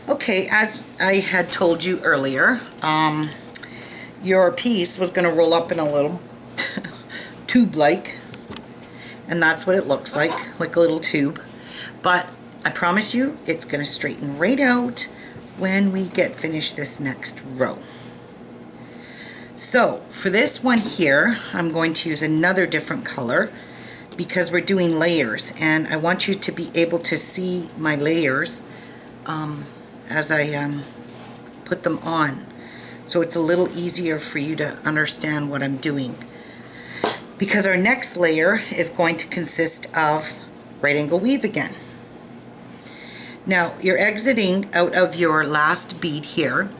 Okay, as I had told you earlier, your piece was going to roll up in a little tube-like, and that's what it looks like a little tube. But I promise you, it's going to straighten right out when we get finished this next row. So for this one here, I'm going to use another different color because we're doing layers, and I want you to be able to see my layers as I put them on, so it's a little easier for you to understand what I'm doing. Because our next layer is going to consist of right angle weave again. Now you're exiting out of your last bead here,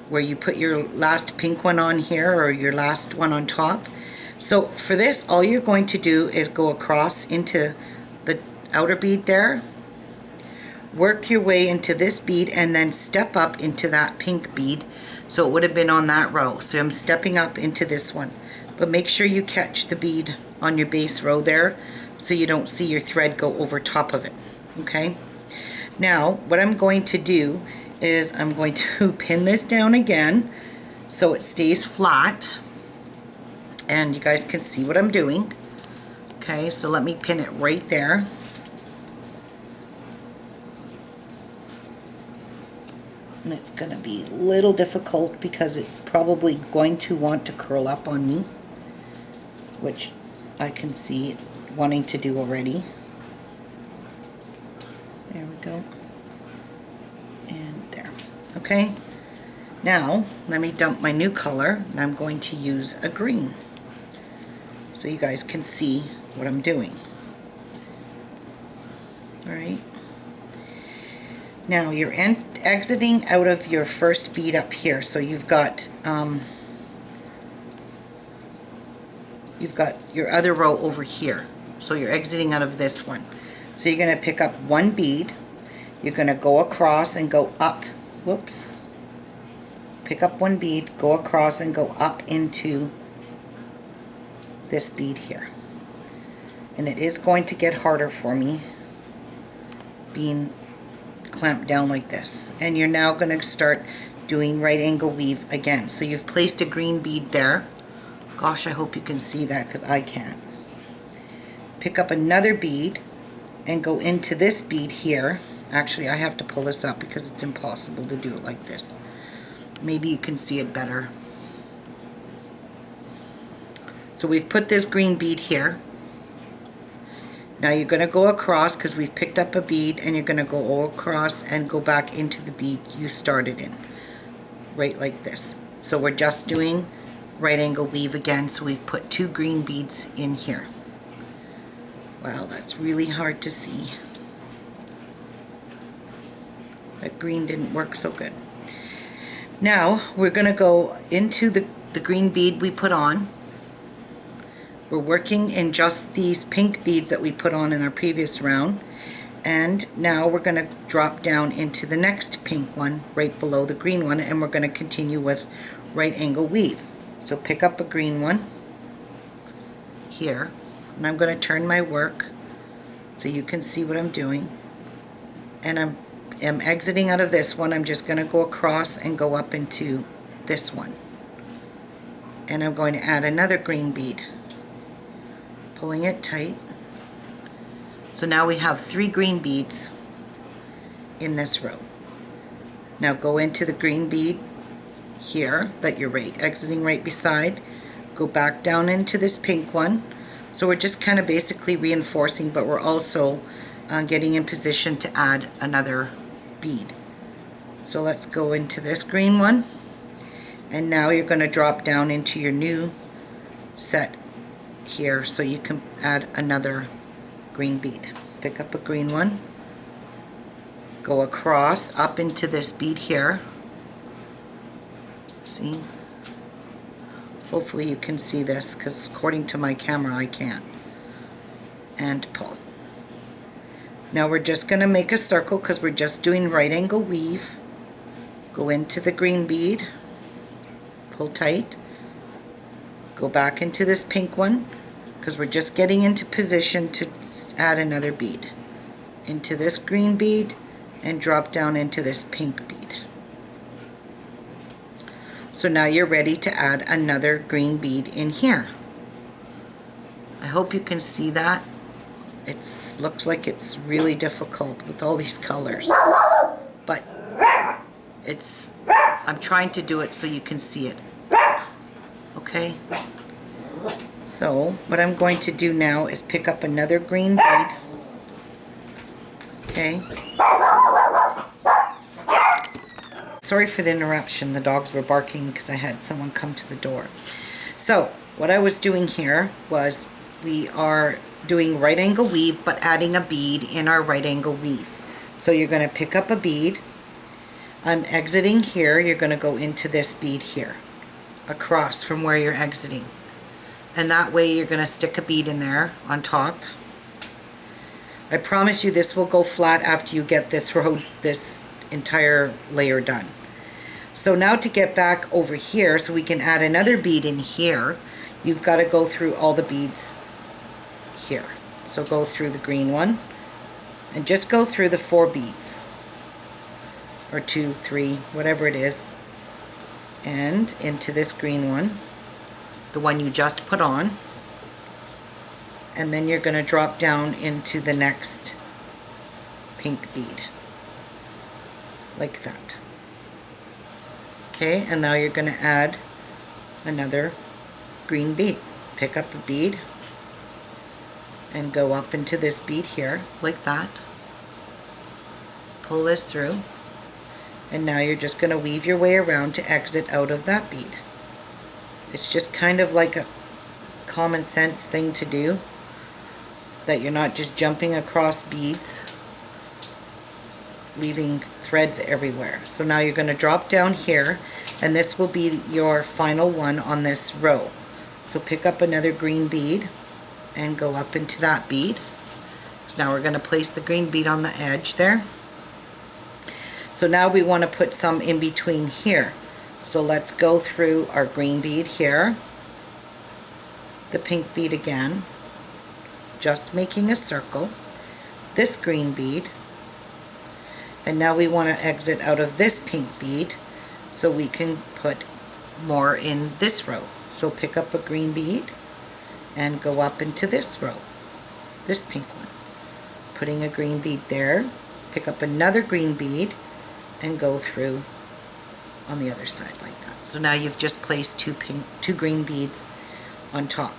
where you put your last pink one on here or your last one on top. So for this, all you're going to do is go across into the outer bead there, work your way into this bead, and then step up into that pink bead. So it would have been on that row. So I'm stepping up into this one. But make sure you catch the bead on your base row there so you don't see your thread go over top of it. Okay? Now, what I'm going to do is I'm going to pin this down again so it stays flat. And you guys can see what I'm doing. Okay, so let me pin it right there. And it's going to be a little difficult because it's probably going to want to curl up on me, which I can see it wanting to do already. There we go. And there. Okay. Now, let me dump my new color, and I'm going to use a green so you guys can see what I'm doing. Alright. Now you're exiting out of your first bead up here, so you've got your other row over here. So you're exiting out of this one. So you're going to pick up one bead, you're going to go across and go up. Whoops. Pick up one bead, go across and go up into this bead here. And it is going to get harder for me being clamped down like this. And you're now going to start doing right angle weave again. So you've placed a green bead there. Gosh, I hope you can see that because I can't. Pick up another bead and go into this bead here. Actually, I have to pull this up because it's impossible to do it like this. Maybe you can see it better. So we've put this green bead here. Now you're going to go across because we've picked up a bead, and you're going to go across and go back into the bead you started in. Right like this. So we're just doing right angle weave again, so we've put two green beads in here. Wow, that's really hard to see. That green didn't work so good. Now we're going to go into the green bead we put on. We're working in just these pink beads that we put on in our previous round, and now we're going to drop down into the next pink one right below the green one, and we're going to continue with right angle weave. So pick up a green one here, and I'm going to turn my work so you can see what I'm doing, and I'm exiting out of this one. I'm just going to go across and go up into this one, and I'm going to add another green bead, pulling it tight. So now we have 3 green beads in this row. Now go into the green bead here that you're exiting right beside, go back down into this pink one. So we're just kind of basically reinforcing, but we're also getting in position to add another bead. So let's go into this green one, and now you're going to drop down into your new set here so you can add another green bead. Pick up a green one, go across up into this bead here. See? Hopefully you can see this, because according to my camera I can't. And pull. Now we're just going to make a circle because we're just doing right angle weave. Go into the green bead, pull tight, go back into this pink one because we're just getting into position to add another bead. Into this green bead, and drop down into this pink bead. So now you're ready to add another green bead in here. I hope you can see that. It looks like it's really difficult with all these colors, but I'm trying to do it so you can see it. Okay, so what I'm going to do now is pick up another green bead. Okay, sorry for the interruption, the dogs were barking because I had someone come to the door. So what I was doing here was we are doing right angle weave, but adding a bead in our right angle weave. So you're going to pick up a bead. I'm exiting here. You're going to go into this bead here, across from where you're exiting. And that way you're going to stick a bead in there on top. I promise you this will go flat after you get this row, this entire layer done. So now to get back over here so we can add another bead in here, you've got to go through all the beads here. So go through the green one and just go through the 4 beads, or 2, 3, whatever it is, and into this green one, the one you just put on, and then you're going to drop down into the next pink bead like that. Okay, and now you're going to add another green bead. Pick up a bead and go up into this bead here like that. Pull this through, and now you're just going to weave your way around to exit out of that bead. It's just kind of like a common sense thing to do, that you're not just jumping across beads, leaving threads everywhere. So now you're going to drop down here, and this will be your final one on this row. So pick up another green bead and go up into that bead. So now we're going to place the green bead on the edge there. So now we want to put some in between here. So let's go through our green bead here, the pink bead again, just making a circle, this green bead, and now we want to exit out of this pink bead so we can put more in this row. So pick up a green bead and go up into this row, this pink one, putting a green bead there, pick up another green bead and go through on the other side like that. So now you've just placed two green beads on top.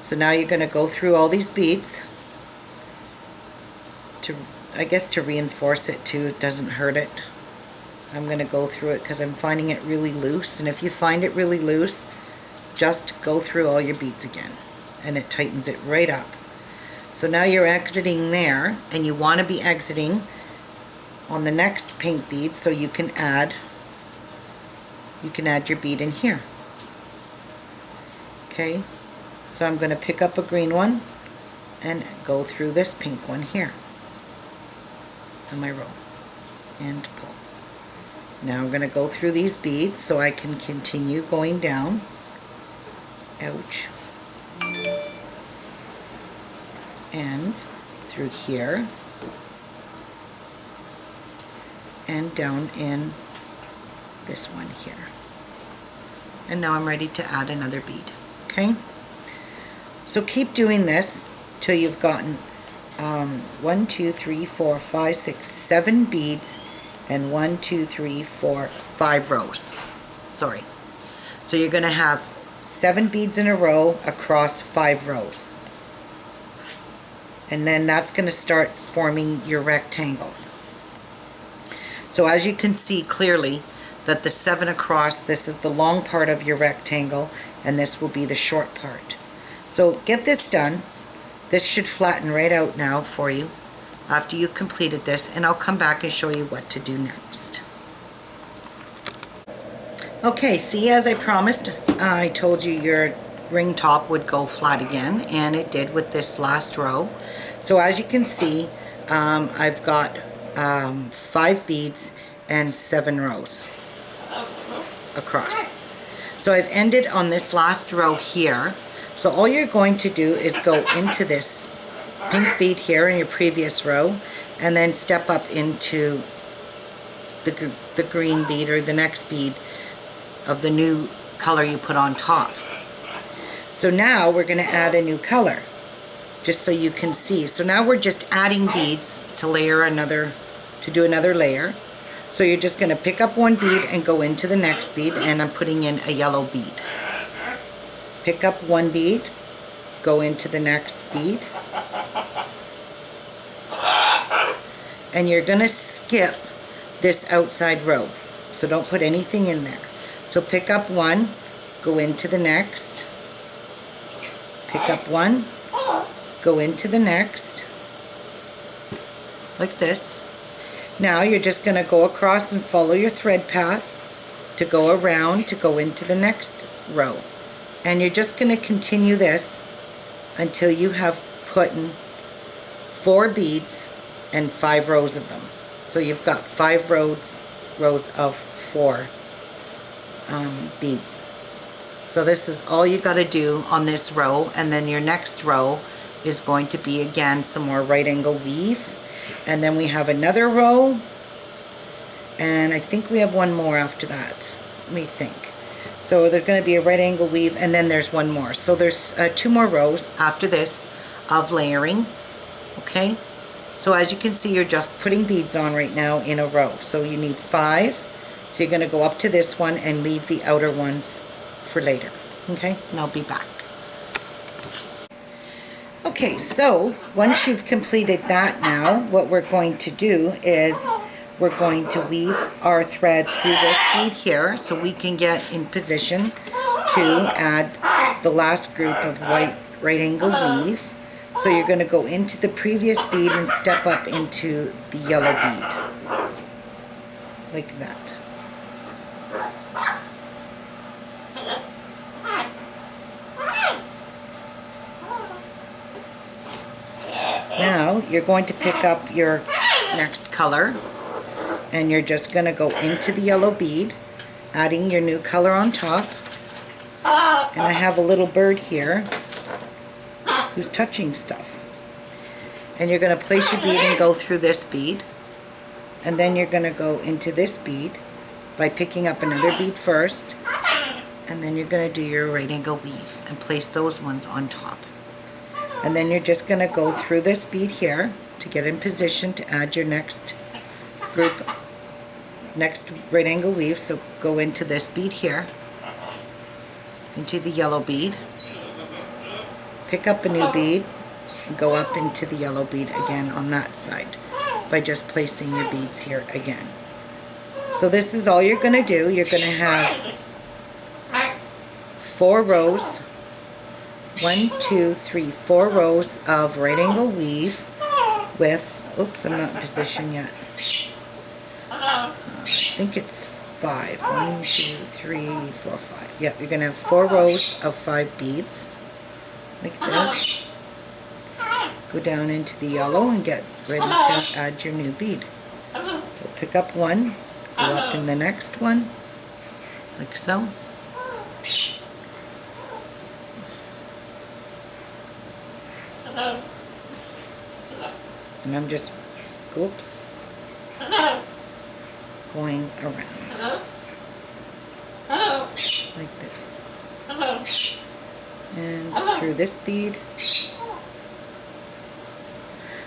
So now you're going to go through all these beads to, I guess, to reinforce it too. It doesn't hurt it. I'm going to go through it because I'm finding it really loose, and if you find it really loose, just go through all your beads again and it tightens it right up. So now you're exiting there, and you want to be exiting on the next pink bead so you can add your bead in here. Okay, so I'm going to pick up a green one and go through this pink one here in my row and pull. Now I'm going to go through these beads so I can continue going down. Ouch. And through here and down in this one here. And now I'm ready to add another bead. Okay, so keep doing this till you've gotten 1, 2, 3, 4, 5, 6, 7 beads and 1, 2, 3, 4, 5 rows. Sorry. So you're going to have 7 beads in a row across 5 rows. And then that's going to start forming your rectangle. So as you can see clearly that the 7 across, this is the long part of your rectangle, and this will be the short part. So get this done. This should flatten right out now for you after you've completed this, and I'll come back and show you what to do next. Okay, see, as I promised, I told you your ring top would go flat again, and it did with this last row. So as you can see, I've got 5 beads and 7 rows across. So I've ended on this last row here. So all you're going to do is go into this pink bead here in your previous row and then step up into the green bead, or the next bead of the new color you put on top. So now we're going to add a new color, just so you can see. So now we're just adding beads to layer another, to do another layer. So you're just going to pick up one bead and go into the next bead, and I'm putting in a yellow bead. Pick up one bead, go into the next bead, and you're going to skip this outside row. So don't put anything in there. So pick up one, go into the next, pick up one, go into the next, like this. Now you're just going to go across and follow your thread path to go around to go into the next row. And you're just going to continue this until you have put in 4 beads and 5 rows of them. So you've got 5 rows of 4 beads. So this is all you got to do on this row, and then your next row is going to be again some more right angle weave, and then we have another row, and I think we have one more after that. Let me think. So there's going to be a right angle weave, and then there's one more. So there's 2 more rows after this of layering. Okay, so as you can see, you're just putting beads on right now in a row. So you need 5. So you're going to go up to this one and leave the outer ones for later. Okay, and I'll be back. Okay, so once you've completed that now, what we're going to do is we're going to weave our thread through this bead here so we can get in position to add the last group of white right angle weave. So you're going to go into the previous bead and step up into the yellow bead, like that. Now you're going to pick up your next color, and you're just going to go into the yellow bead, adding your new color on top. And I have a little bird here who's touching stuff. And you're going to place your bead and go through this bead, and then you're going to go into this bead by picking up another bead first, and then you're going to do your right angle weave and place those ones on top. And then you're just going to go through this bead here to get in position to add your next group, next right angle weave. So go into this bead here, into the yellow bead, pick up a new bead, and go up into the yellow bead again on that side by just placing your beads here again. So this is all you're going to do. You're going to have 4 rows. 1, 2, 3, 4 rows of right angle weave with, oops, I'm not in position yet. I think it's 5. 1, 2, 3, 4, 5. Yep, you're going to have 4 rows of 5 beads, like this. Go down into the yellow and get ready to add your new bead. So pick up one, go up in the next one, like so. And I'm just, oops, going around like this, and through this bead.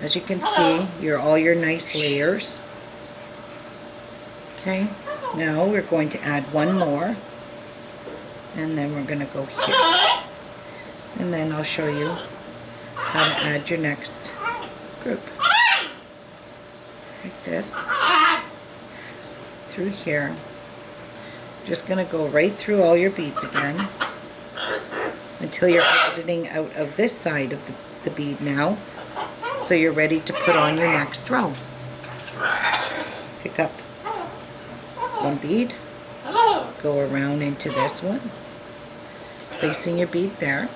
As you can see, all your nice layers. Okay, now we're going to add one more, and then we're going to go here, and then I'll show you how to add your next group, like this, through here. Just going to go right through all your beads again until you're exiting out of this side of the bead now, so you're ready to put on your next row. Pick up one bead, go around into this one, placing your bead there,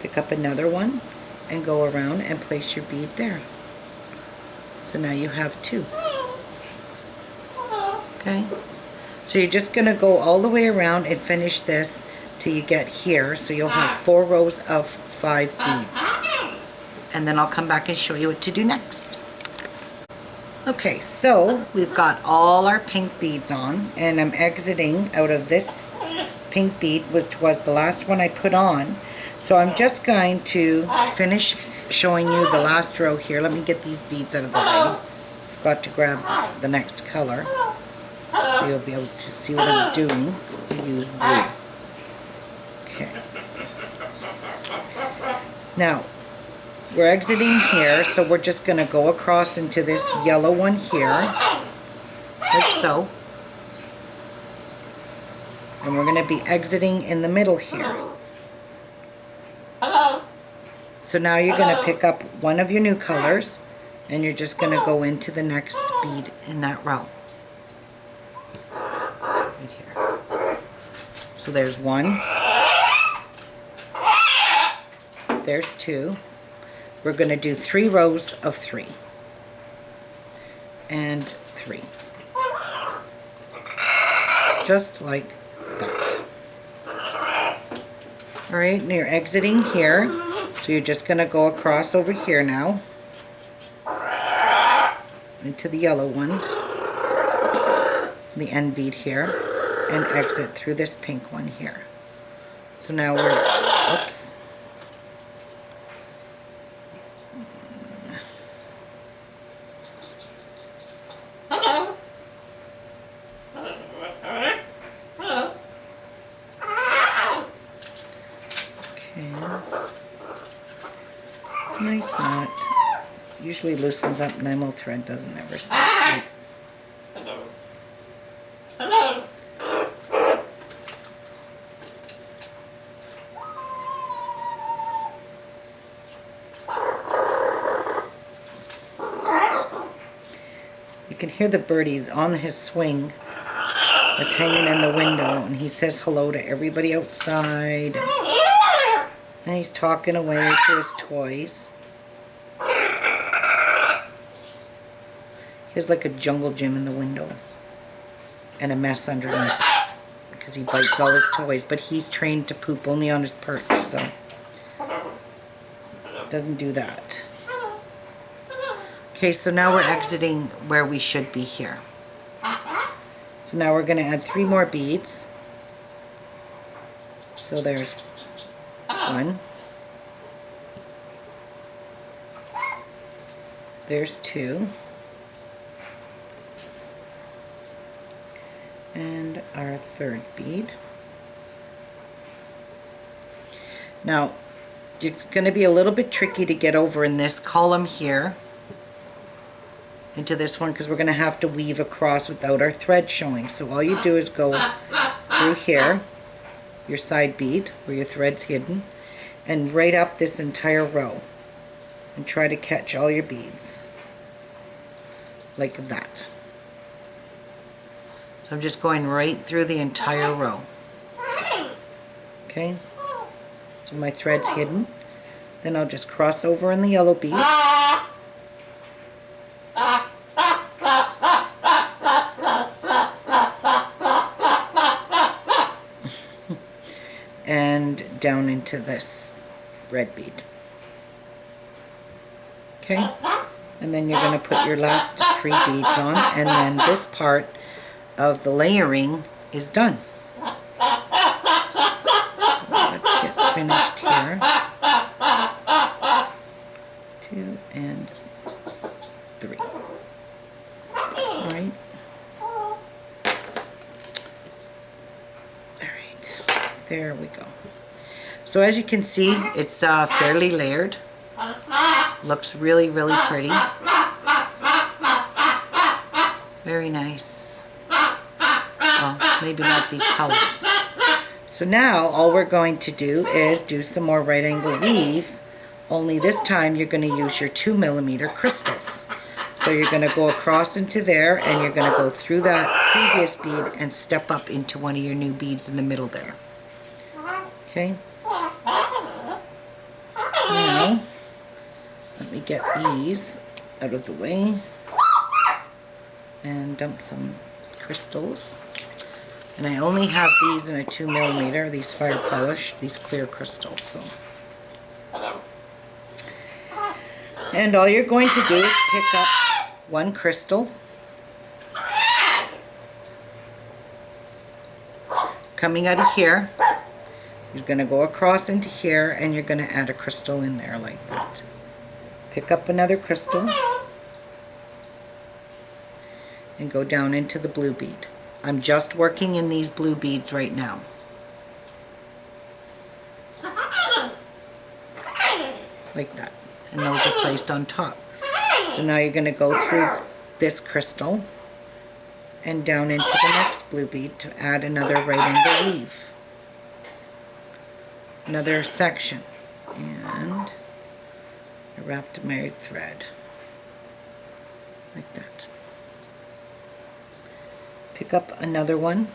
pick up another one, and go around and place your bead there. So now you have 2. Okay, so you're just going to go all the way around and finish this till you get here, so you'll have 4 rows of 5 beads. And then I'll come back and show you what to do next. Okay, so we've got all our pink beads on, and I'm exiting out of this pink bead, which was the last one I put on. So I'm just going to finish showing you the last row here. Let me get these beads out of the way. Got to grab the next color so you'll be able to see what I'm doing. I use blue. Okay. Now, we're exiting here, so we're just going to go across into this yellow one here, like so. And we're going to be exiting in the middle here. So now you're going to pick up one of your new colors, and you're just going to go into the next bead in that row. Right here. So there's one. There's two. We're going to do 3 rows of 3. And 3. Just like that. Alright, and you're exiting here. So you're just going to go across over here now. Into the yellow one. The end bead here. And exit through this pink one here. So now we're, oops. Nice knot. Usually loosens up. Nymo thread doesn't ever stay tight. You can hear the birdies on his swing that's hanging in the window, and he says hello to everybody outside. And he's talking away to his toys. He has like a jungle gym in the window. And a mess underneath it. Because he bites all his toys. But he's trained to poop only on his perch, so doesn't do that. Okay, so now we're exiting where we should be here. So now we're going to add 3 more beads. So there's 1. There's 2. And our 3rd bead. Now, it's going to be a little bit tricky to get over in this column here into this one, because we're going to have to weave across without our thread showing. So all you do is go through here, your side bead where your thread's hidden, and right up this entire row, and try to catch all your beads like that. So I'm just going right through the entire row. Okay, so my thread's hidden. Then I'll just cross over in the yellow bead, and down into this red bead. Okay, and then you're going to put your last 3 beads on, and then this part of the layering is done. So let's get finished here. 2 and 3. Alright. Alright, there we go. So as you can see, it's fairly layered. Looks really, really pretty. Very nice. Well, maybe not these colors. So now all we're going to do is do some more right angle weave, only this time you're going to use your 2mm crystals. So you're going to go across into there, and you're going to go through that previous bead and step up into one of your new beads in the middle there. Okay? Now, let me get these out of the way and dump some crystals. And I only have these in a 2mm, these Firepolish, these clear crystals. So. And all you're going to do is pick up one crystal, coming out of here. You're going to go across into here and you're going to add a crystal in there like that. Pick up another crystal and go down into the blue bead. I'm just working in these blue beads right now. Like that. And those are placed on top. So now you're going to go through this crystal and down into the next blue bead to add another right angle weave. Another section. And I wrapped my thread. Like that. Pick up another one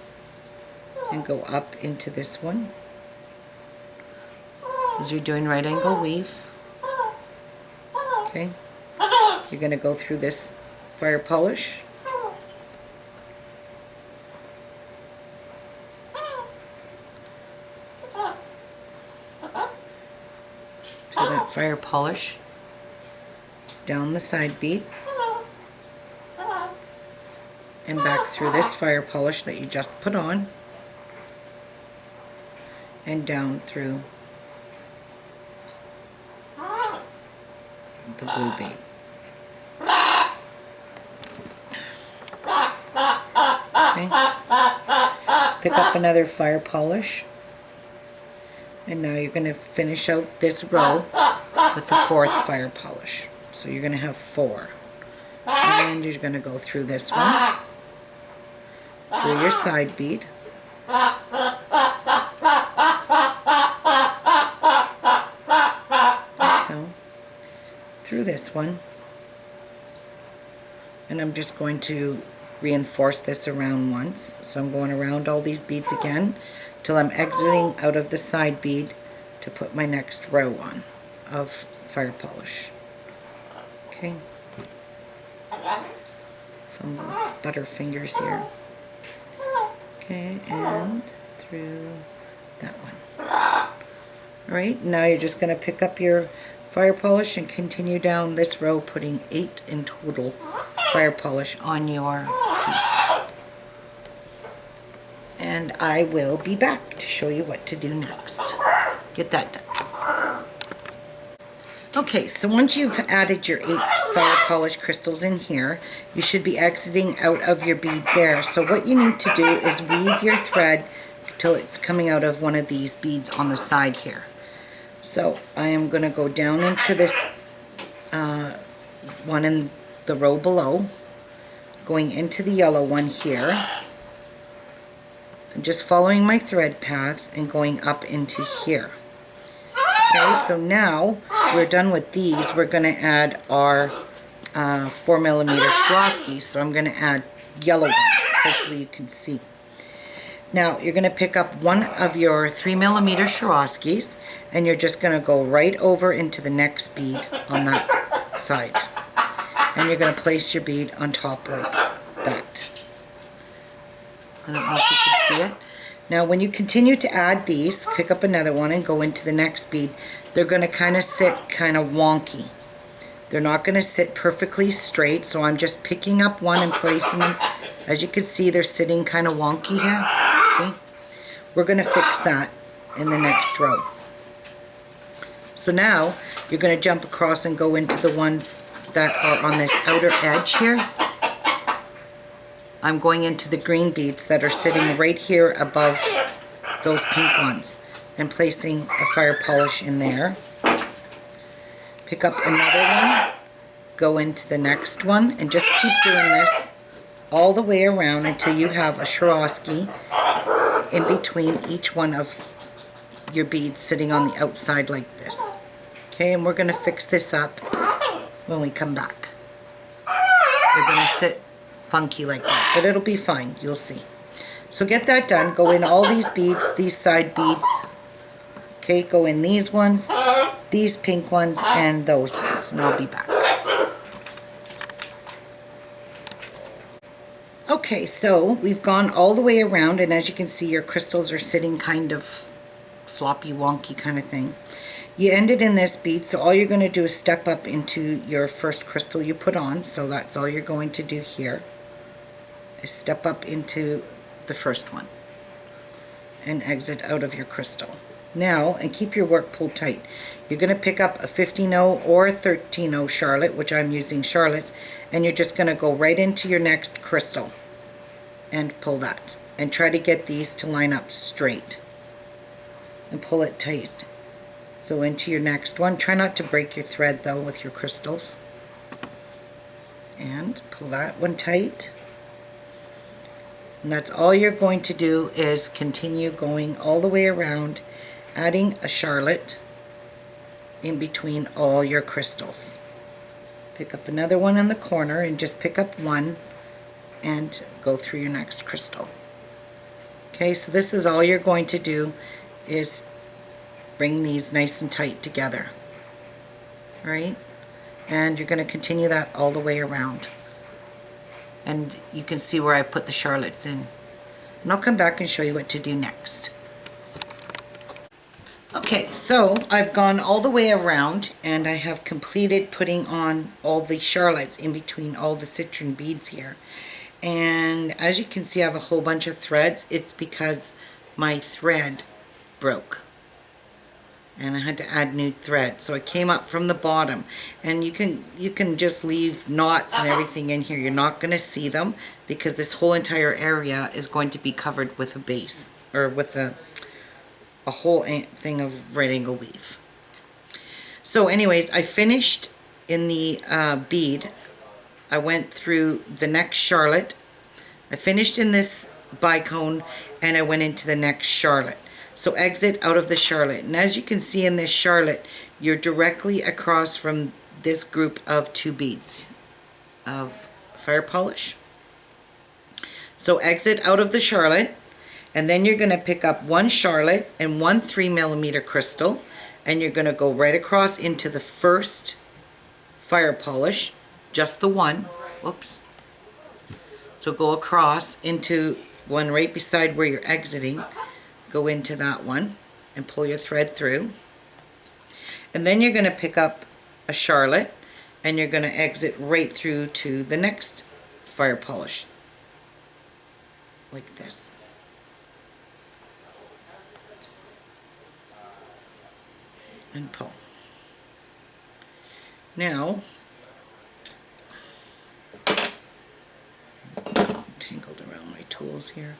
and go up into this one. As you're doing right angle weave. Okay. You're going to go through this fire polish. To that fire polish. Down the side bead. And back through this fire polish that you just put on. And down through the blue bead. Okay. Pick up another fire polish. And now you're going to finish out this row with the fourth fire polish. So you're going to have 4. And you're going to go through this one, through your side bead. So, through this one. And I'm just going to reinforce this around once. So I'm going around all these beads again till I'm exiting out of the side bead to put my next row on of fire polish. Okay. From the butterfingers here. Okay, and through that one. Alright, now you're just going to pick up your fire polish and continue down this row, putting 8 in total fire polish on your piece. And I will be back to show you what to do next. Get that done. Okay, so once you've added your 8 fire polish crystals in here, you should be exiting out of your bead there. So what you need to do is weave your thread till it's coming out of one of these beads on the side here. So I am going to go down into this one in the row below, going into the yellow one here. I'm just following my thread path and going up into here. Okay, so now we're done with these. We're going to add our 4mm Swarovski. So I'm going to add yellow ones. Hopefully you can see. Now you're going to pick up one of your 3mm Swarovskis and you're just going to go right over into the next bead on that side. And you're going to place your bead on top like that. I don't know if you can see it. Now when you continue to add these, pick up another one and go into the next bead. They're going to kind of sit kind of wonky. They're not going to sit perfectly straight, so I'm just picking up one and placing them. As you can see, they're sitting kind of wonky here. See? We're going to fix that in the next row. So now you're going to jump across and go into the ones that are on this outer edge here. I'm going into the green beads that are sitting right here above those pink ones and placing a fire polish in there. Pick up another one, go into the next one, and just keep doing this all the way around until you have a Swarovski in between each one of your beads sitting on the outside like this. Okay, and we're going to fix this up when we come back. They're going to sit funky like that, but it'll be fine, you'll see. So get that done. Go in all these beads, these side beads. Okay, go in these ones, these pink ones, and those ones, and I'll be back. Okay, so we've gone all the way around, and as you can see, your crystals are sitting kind of sloppy, wonky kind of thing. You ended in this bead, so all you're going to do is step up into your first crystal you put on. So that's all you're going to do here, is step up into the first one and exit out of your crystal. Now, and keep your work pulled tight, you're going to pick up a 15-0 or a 13-0 Charlotte, which I'm using Charlotte's, and you're just going to go right into your next crystal and pull that. And try to get these to line up straight. And pull it tight. So into your next one. Try not to break your thread though with your crystals. And pull that one tight. And that's all you're going to do, is continue going all the way around, adding a Charlotte in between all your crystals. Pick up another one in the corner and just pick up one and go through your next crystal. Okay, so this is all you're going to do, is bring these nice and tight together. Right? And you're going to continue that all the way around. And you can see where I put the Charlottes in. And I'll come back and show you what to do next. Okay, so I've gone all the way around and I have completed putting on all the Charlottes in between all the citron beads here. And as you can see, I have a whole bunch of threads. It's because my thread broke and I had to add new thread, so I came up from the bottom. And you can just leave knots and everything in here. You're not going to see them because this whole entire area is going to be covered with a base, or with a whole thing of right angle weave. So anyways, I finished in the bead. I went through the next Charlotte, I finished in this bicone, and I went into the next Charlotte. So exit out of the Charlotte, and as you can see in this Charlotte, you're directly across from this group of 2 beads of Firepolish. So exit out of the Charlotte, and then you're going to pick up 1 Charlotte and 1 3mm crystal, and you're going to go right across into the first Firepolish, just the one. Whoops. So go across into one right beside where you're exiting. Go into that one and pull your thread through. And then you're going to pick up a Charlotte and you're going to exit right through to the next Firepolish. Like this. And pull. Now, tangled around my tools here.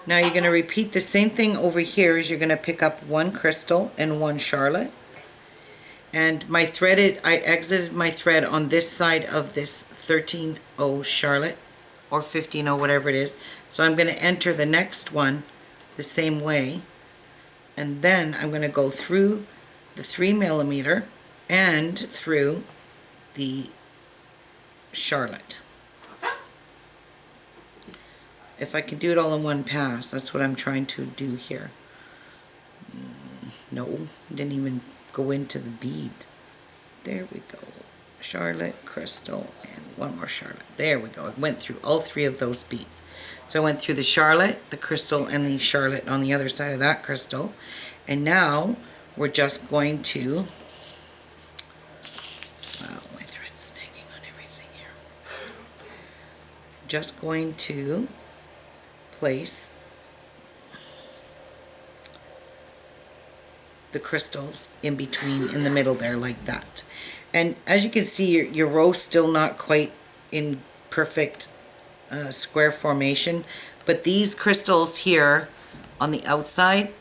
Now you're going to repeat the same thing over here. Is you're going to pick up 1 crystal and 1 Charlotte. And my threaded, I exited my thread on this side of this 13-0 Charlotte, or 15-0, whatever it is. So I'm going to enter the next one the same way. And then I'm going to go through the 3mm and through the Charlotte. If I can do it all in one pass, that's what I'm trying to do here. No, didn't even go into the bead. There we go. Charlotte, crystal, and 1 more Charlotte. There we go. I went through all 3 of those beads. So I went through the Charlotte, the crystal, and the Charlotte on the other side of that crystal. And now we're just going to, wow, my thread's snagging on everything here. Just going to place the crystals in between, in the middle there, like that. And as you can see, your row's still not quite in perfect square formation, but these crystals here on the outside,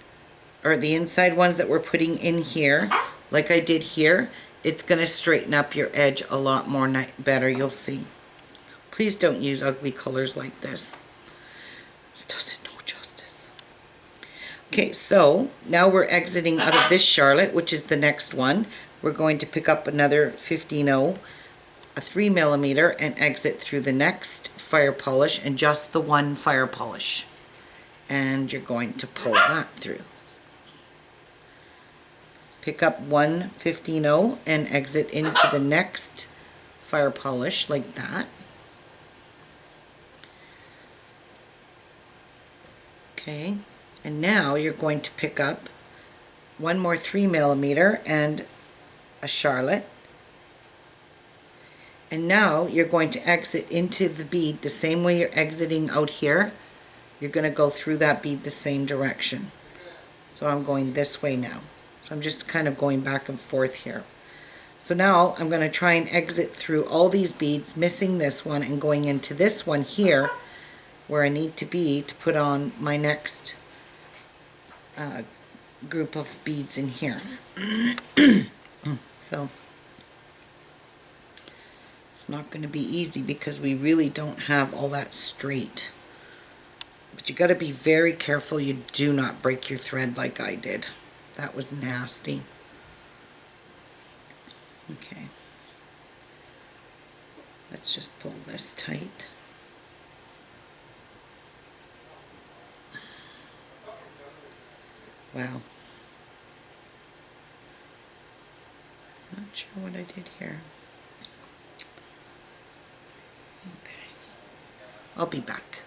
or the inside ones that we're putting in here, like I did here, it's going to straighten up your edge a lot more better, you'll see. Please don't use ugly colors like this. This does it no justice. Okay, so now we're exiting out of this Charlotte, which is the next one. We're going to pick up another 15-0, a 3mm, and exit through the next Firepolish, and just the 1 Firepolish. And you're going to pull that through. Pick up 1 15-0 and exit into the next Firepolish, like that. Okay, and now you're going to pick up one more 3mm and a charlotte. And now you're going to exit into the bead the same way you're exiting out here. You're going to go through that bead the same direction. So I'm going this way now. So I'm just kind of going back and forth here. So now I'm going to try and exit through all these beads, missing this one, and going into this one here where I need to be to put on my next group of beads in here. So it's not going to be easy because we really don't have all that straight. But you got to be very careful you do not break your thread like I did. That was nasty. Okay. Let's just pull this tight. Wow. Not sure what I did here. Okay. I'll be back.